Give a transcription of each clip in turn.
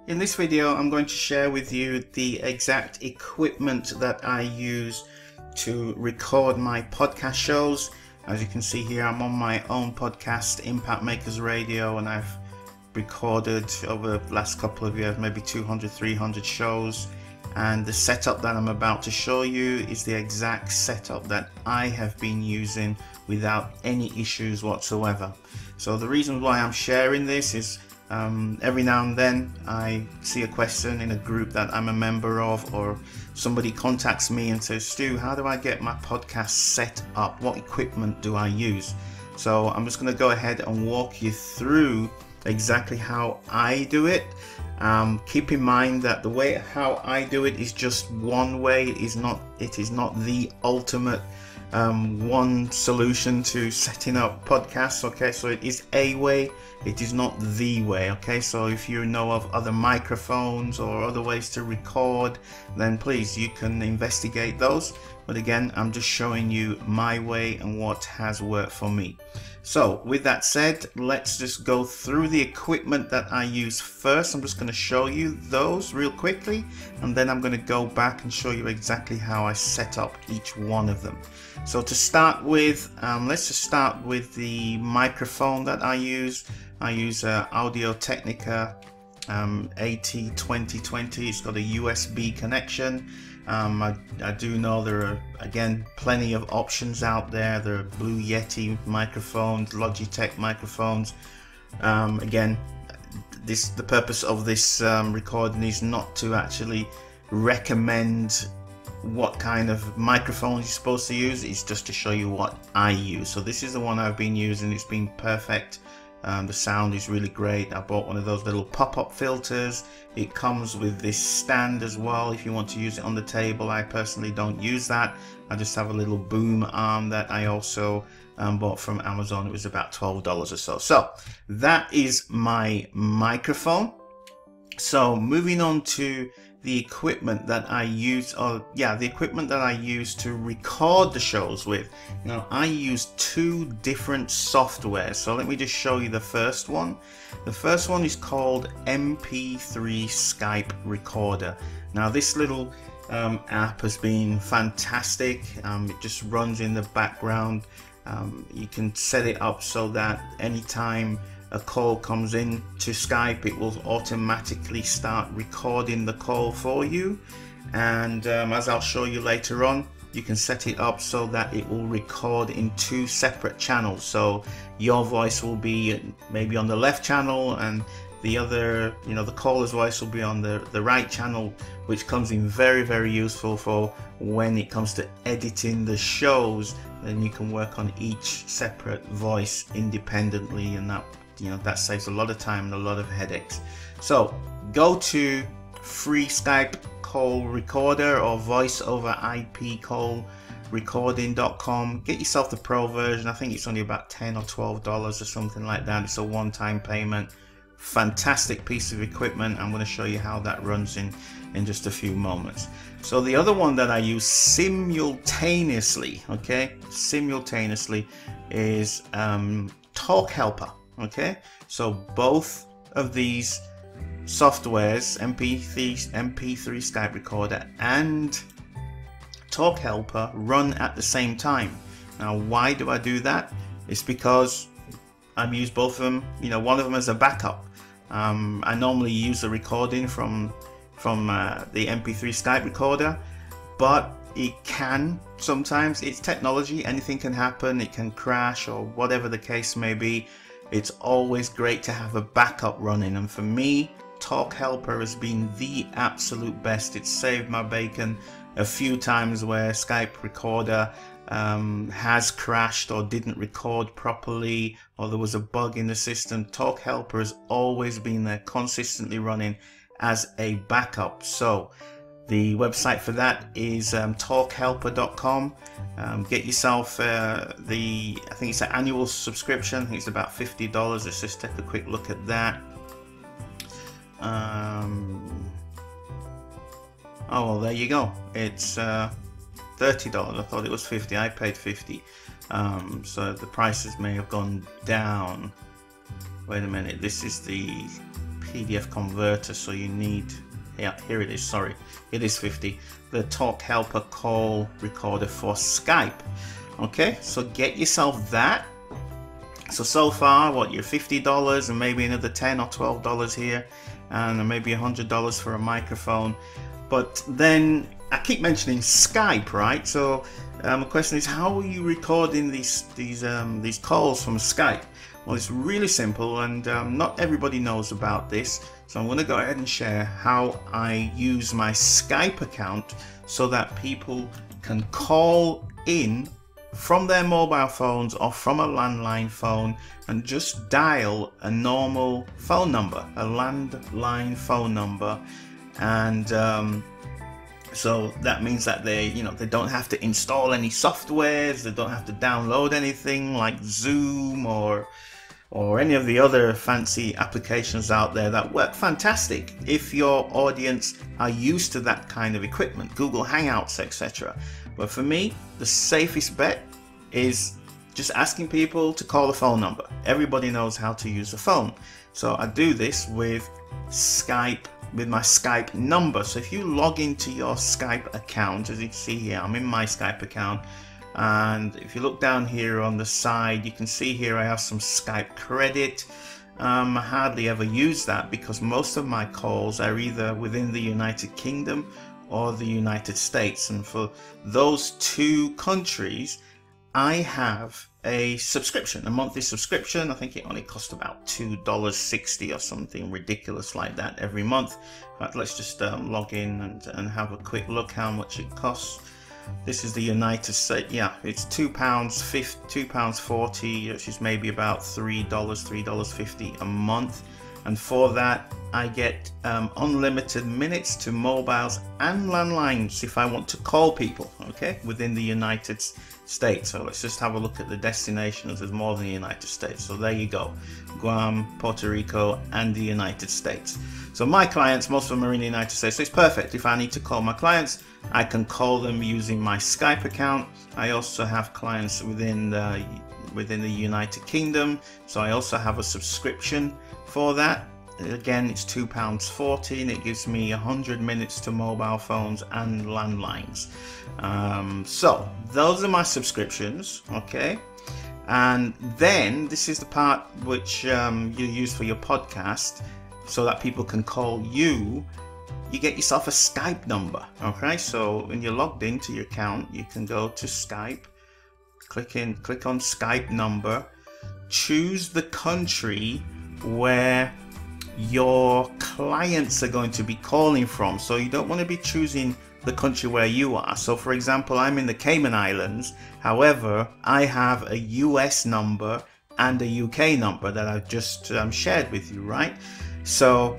In this video, I'm going to share with you the exact equipment that I use to record my podcast shows. As you can see here, I'm on my own podcast, Impact Makers Radio, and I've recorded over the last couple of years, maybe 200, 300 shows. And the setup that I'm about to show you is the exact setup that I have been using without any issues whatsoever. So the reason why I'm sharing this is every now and then I see a question in a group that I'm a member of, or somebody contacts me and says, Stu, how do I get my podcast set up? What equipment do I use? So I'm just going to go ahead and walk you through exactly how I do it. Keep in mind that the way how I do it is just one way. It is not the ultimate one solution to setting up podcasts. Okay, so it is a way, it is not the way. Okay, so if you know of other microphones or other ways to record, then please, you can investigate those. But again, I'm just showing you my way and what has worked for me. So with that said, let's just go through the equipment that I use first. I'm just going to show you those real quickly, and then I'm going to go back and show you exactly how I set up each one of them. So to start with, let's just start with the microphone that I use. I use Audio-Technica AT2020. It's got a USB connection. I do know there are, again, plenty of options out there. There are Blue Yeti microphones, Logitech microphones. Again, the purpose of this recording is not to actually recommend what kind of microphone you're supposed to use. It's just to show you what I use. So this is the one I've been using. It's been perfect. The sound is really great. I bought one of those little pop-up filters. It comes with this stand as well if you want to use it on the table. I personally don't use that. I just have a little boom arm that I also bought from Amazon. It was about $12 or so. So that is my microphone. So moving on to the equipment that I use, the equipment that I use to record the shows with. Now I use two different softwares, so let me just show you the first one. The first one is called MP3 Skype Recorder. Now this little app has been fantastic. It just runs in the background. You can set it up so that anytime a call comes in to Skype, it will automatically start recording the call for you. And as I'll show you later on, you can set it up so that it will record in two separate channels. So your voice will be maybe on the left channel, and the other, the caller's voice will be on the right channel, which comes in very, very useful for when it comes to editing the shows. Then you can work on each separate voice independently, and that saves a lot of time and a lot of headaches. So go to free Skype call recorder or voice over IP call recording.com. Get yourself the pro version. I think it's only about $10 or $12 or something like that. It's a one-time payment. Fantastic piece of equipment. I'm going to show you how that runs in just a few moments. So the other one that I use simultaneously is Talk Helper. Okay, so both of these softwares, MP3 Skype Recorder and Talk Helper, run at the same time. Now why do I do that? It's because I use both of them, one of them as a backup. I normally use the recording from the MP3 Skype Recorder, but it can sometimes, it's technology, anything can happen, it can crash or whatever the case may be. It's always great to have a backup running, and for me, Talk Helper has been the absolute best. It's saved my bacon a few times where Skype Recorder has crashed or didn't record properly, or there was a bug in the system. Talk Helper has always been there, consistently running as a backup. So the website for that is talkhelper.com. Get yourself I think it's an annual subscription. I think it's about $50. Let's just take a quick look at that. Oh, well, there you go. It's $30. I thought it was $50. I paid $50. So the prices may have gone down. Wait a minute. This is the PDF converter, so you need, yeah, here it is, sorry, it is 50, the Talk Helper call recorder for Skype. Okay, so get yourself that. So far, what, you're $50 and maybe another $10 or $12 here, and maybe $100 for a microphone. But then I keep mentioning Skype, right? So the question is, how are you recording these calls from Skype? Well, it's really simple, and not everybody knows about this. So I'm going to go ahead and share how I use my Skype account so that people can call in from their mobile phones or from a landline phone and just dial a normal phone number, a landline phone number. And so that means that they don't have to install any softwares, they don't have to download anything like Zoom or any of the other fancy applications out there that work fantastic if your audience are used to that kind of equipment, Google Hangouts, etc. But for me, the safest bet is just asking people to call the phone number. Everybody knows how to use the phone. So I do this with Skype, with my Skype number. So if you log into your Skype account, as you can see here, I'm in my Skype account. And if you look down here on the side, you can see here I have some Skype credit. I hardly ever use that because most of my calls are either within the United Kingdom or the United States. And for those two countries, I have a subscription, a monthly subscription. I think it only costs about $2.60 or something ridiculous like that every month. In fact, let's just log in and have a quick look how much it costs. This is the United States. Yeah, it's £2.40, which is maybe about $3.50 a month. And for that, I get unlimited minutes to mobiles and landlines if I want to call people, okay, within the United States. So let's just have a look at the destinations. There's more than the United States. So there you go. Guam, Puerto Rico, and the United States. So my clients, most of them are in the United States. So it's perfect. If I need to call my clients, I can call them using my Skype account. I also have clients within the United Kingdom. So I also have a subscription for that. Again, it's £2.40 and it gives me 100 minutes to mobile phones and landlines. So those are my subscriptions, okay? And then this is the part which you use for your podcast so that people can call you. You get yourself a Skype number, okay? So when you're logged into your account, you can go to Skype, click on Skype number, choose the country where your clients are going to be calling from. So you don't want to be choosing the country where you are. So for example, I'm in the Cayman Islands. However, I have a US number and a UK number that I've just shared with you, right? So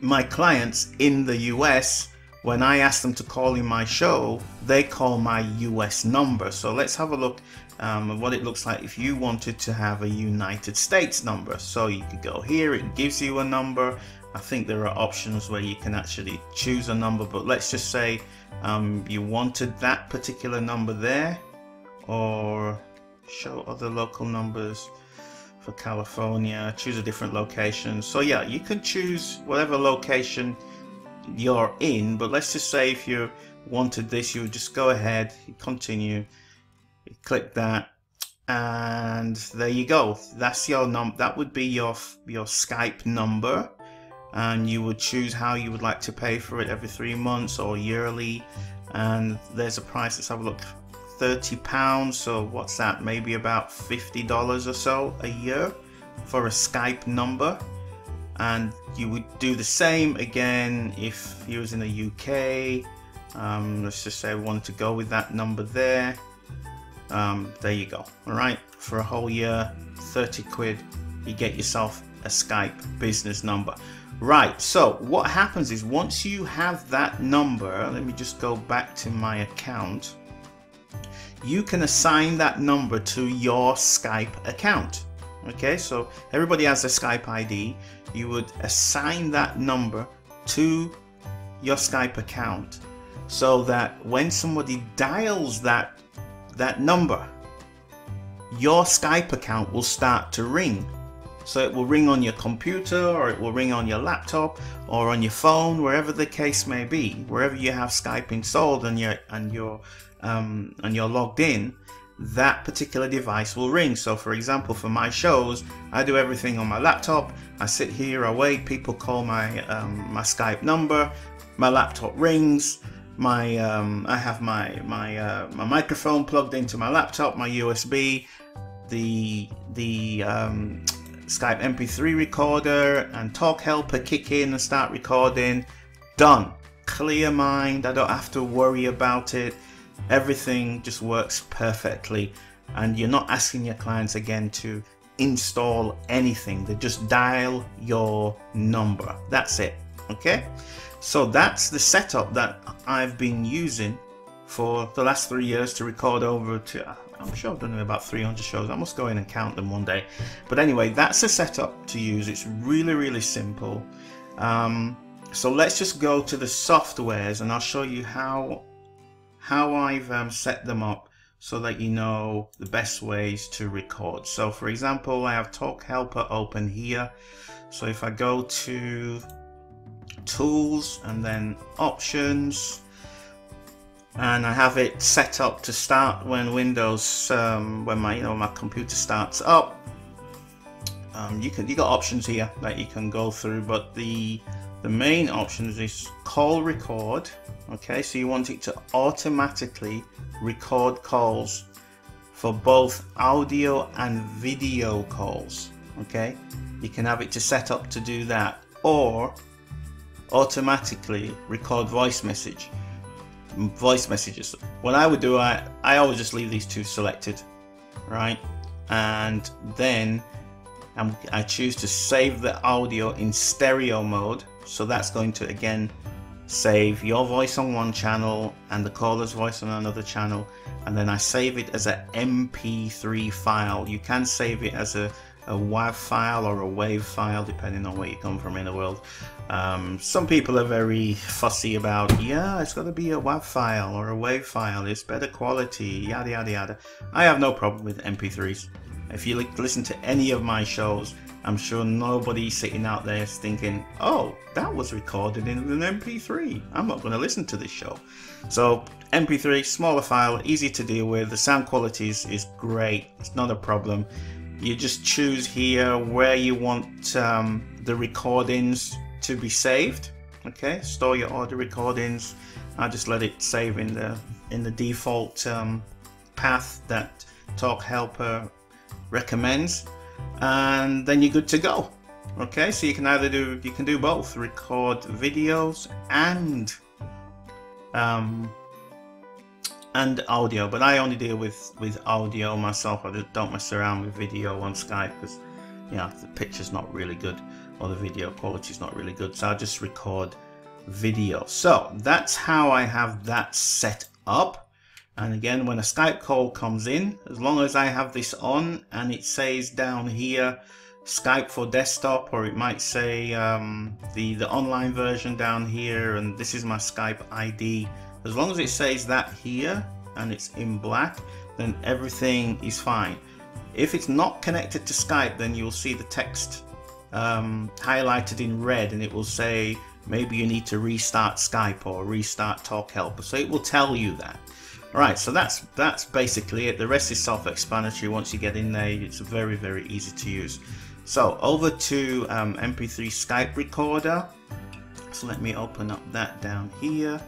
my clients in the US, when I ask them to call in my show, they call my US number. So let's have a look at what it looks like if you wanted to have a United States number. So you could go here, it gives you a number. I think there are options where you can actually choose a number, but let's just say you wanted that particular number there, or show other local numbers for California, choose a different location. So yeah, you can choose whatever location you're in, but let's just say if you wanted this, you would just go ahead, you continue, you click that, and there you go. That's your number. That would be your Skype number, and you would choose how you would like to pay for it, every 3 months or yearly. And there's a price. Let's have a look. £30. So what's that? Maybe about $50 or so a year for a Skype number. And you would do the same again if you was in the UK. Let's just say I wanted to go with that number there. There you go. All right, for a whole year, 30 quid, you get yourself a Skype business number. Right, so what happens is once you have that number, let me just go back to my account, you can assign that number to your Skype account. Okay, so everybody has a Skype ID. You would assign that number to your Skype account so that when somebody dials that number, your Skype account will start to ring. So it will ring on your computer, or it will ring on your laptop, or on your phone, wherever the case may be. Wherever you have Skype installed and you're logged in, that particular device will ring. So for example, for my shows, I do everything on my laptop. I sit here, I wait, people call my my Skype number, my laptop rings, I have my microphone plugged into my laptop, my USB, the Skype MP3 recorder and Talk Helper kick in and start recording. Done. Clear mind. I don't have to worry about it. Everything just works perfectly, and you're not asking your clients again to install anything. They just dial your number. That's it. Okay, so that's the setup that I've been using for the last 3 years to record over to, I'm sure I've done about 300 shows. I must go in and count them one day. But anyway, that's the setup to use. It's really simple. So let's just go to the softwares, and I'll show you how I've set them up so that you know the best ways to record. So for example, I have Talk Helper open here. So if I go to Tools and then Options, and I have it set up to start when Windows, when my computer starts up. You got options here that you can go through, but the main options is call record. Okay, so you want it to automatically record calls for both audio and video calls. Okay, you can have it to set up to do that, or automatically record voice messages. What I would do, I always just leave these two selected, right? And then I choose to save the audio in stereo mode. So that's going to again save your voice on one channel and the caller's voice on another channel, and then I save it as an MP3 file. You can save it as a WAV file or a WAV file depending on where you come from in the world. Some people are very fussy about, yeah, it's got to be a WAV file or a WAV file, it's better quality, yada yada yada. I have no problem with MP3s. If you listen to any of my shows, I'm sure nobody sitting out there is thinking, oh, that was recorded in an MP3, I'm not going to listen to this show. So MP3, smaller file, easy to deal with, the sound quality is great, it's not a problem. You just choose here where you want the recordings to be saved. Okay, store your audio recordings. I just let it save in the default path that Talk Helper recommends, and then you're good to go. Okay, so you can do both, record videos and audio, but I only deal with audio myself. I don't mess around with video on Skype because, you know, the picture's not really good or the video quality is not really good, so I just record video. So that's how I have that set up. And again, when a Skype call comes in, as long as I have this on and it says down here Skype for desktop, or it might say the online version down here, and this is my Skype ID, as long as it says that here and it's in black, then everything is fine. If it's not connected to Skype, then you'll see the text highlighted in red, and it will say maybe you need to restart Skype or restart Talk Helper, so it will tell you that. Alright, so that's basically it. The rest is self-explanatory. Once you get in there, it's very easy to use. So over to MP3 Skype Recorder. So let me open up that down here.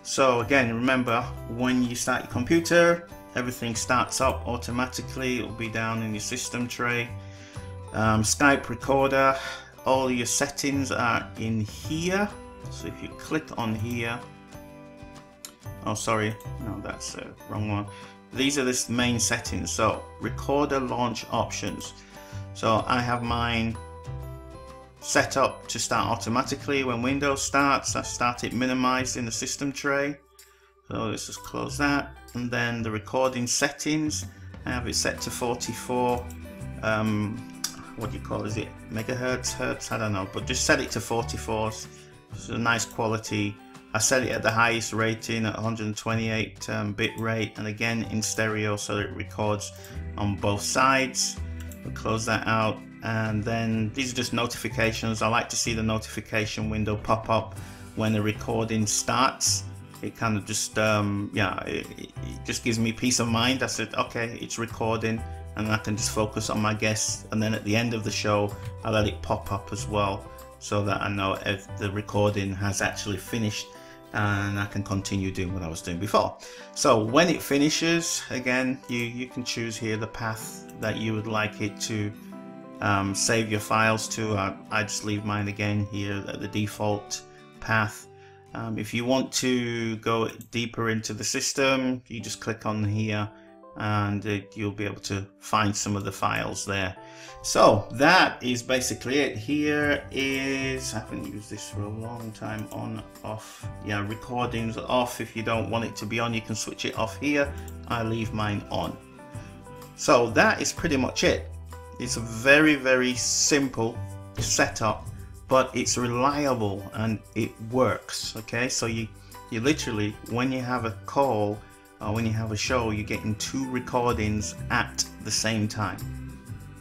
So again, remember, when you start your computer, everything starts up automatically. It will be down in your system tray. Skype Recorder, all your settings are in here. So if you click on here, oh sorry, no, that's the wrong one. These are the main settings. So recorder launch options. So I have mine set up to start automatically when Windows starts. I start it minimized in the system tray. So let's just close that. And then the recording settings, I have it set to 44 what do you call it? Is it megahertz, hertz? I don't know, but just set it to 44. It's a nice quality. I set it at the highest rating at 128 bit rate, and again in stereo, so it records on both sides. We'll close that out, and then these are just notifications. I like to see the notification window pop up when the recording starts. It kind of just it just gives me peace of mind. I said, okay, it's recording, and I can just focus on my guests. And then at the end of the show, I let it pop up as well, so that I know if the recording has actually finished, and I can continue doing what I was doing before. So when it finishes, again, you can choose here the path that you would like it to save your files to. I just leave mine again here at the default path. If you want to go deeper into the system, you just click on here, and you'll be able to find some of the files there. So that is basically it. Here is, I haven't used this for a long time, on, off. Yeah, recordings off. If you don't want it to be on, you can switch it off here. I leave mine on. So that is pretty much it. It's a very, very simple setup, but it's reliable and it works. Okay, so you literally, when you have a call or when you have a show, you're getting 2 recordings at the same time.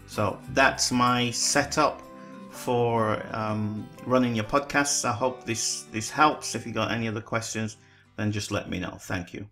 So that's my setup for running your podcasts. I hope this helps. If you got any other questions, then just let me know. Thank you.